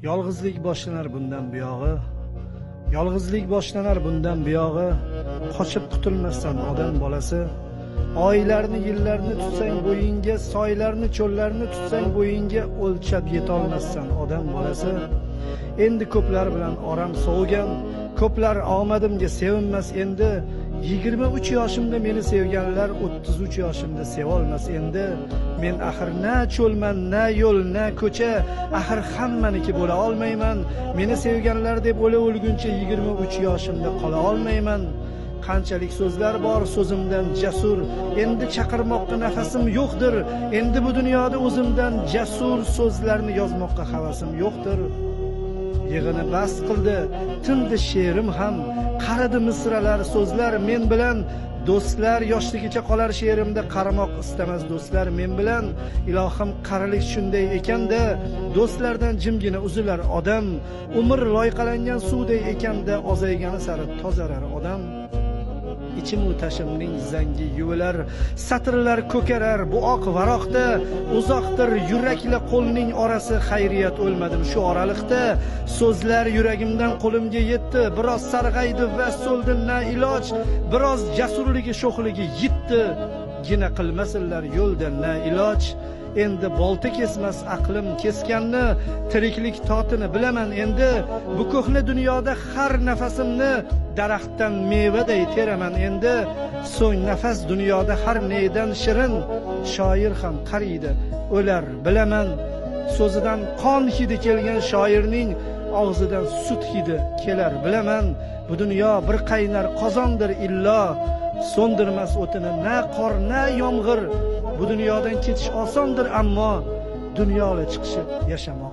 Yolg'izlik boshlanar bundan buyog'i. Yolg'izlik boshlanar bundan buyog'i. Qochib qutulmasdan odam bolasi. Oylarni, yillarni tutsang bo'yingga, soylarni, cho'llarni tutsang bo'yingga, o'lchab yetolmasdan odam bolasi. Endi ko'plar bilan oram sovigan, ko'plar omadimga sevinmas endi. 23 yoshimda meni sevganlar 33 yoshimda sevolmas endi. Men axir na cho'lman, na yo'l, na ko'cha, axir hammaniki bo'la olmayman. Meni sevganlar deb o'lguncha 23 yoshimda qola olmayman. Qanchalik so'zlar bor so'zimdan jasur, endi chaqirmoqqa nafasim yo'qdir. Endi bu dunyoda o'zimdan jasur so'zlarni yozmoqqa havasim yo'qdir. Yig'ini bas qildi, tindi she'rim ham, qaridi misralar, so'zlar men bilan. Do'stlar yoshligicha qolar she'rimda, qaramoq istamas do'stlar men bilan. Ilohim qarilik shunday ekanda, do'stlardan jimgina uzilar odam. Umr loyqalangan suvday ekanda, ozaygani sari tozarar odam. İçim-u tashimning zangi yuvilar, satrlar ko'karar bu oq varoqda. Uzoqdir yurakla qo'lning orasi, xayriyat o'lmadim shu oraliqda. So'zlar yuragimdan qo'limga yetdi, biroz sarg'aydi va so'ldi na iloj. Biroz jasurligi sho'xligi yitdi, gina qilmasinlar yo'lda na iloj. Endi bolta kesmas aqlim kesganni, tiriklik totini bilaman endi. Bu ko'hna dunyoda har nafasimni daraxtdan mevaday teraman endi. So'ng nafas dunyoda har neydan shirin, shoir ham qariydi, o'lar bilaman. So'zidan qon hidi kelgan shoirning og'zidan sut hidi kelar bilaman. Bu dunyo bir qaynar qozondir illo, so'ndirmas o'tini na qor na yomg'ir. Bu dunyodan ketish osondir ammo dunyoga chiqishib yashamoq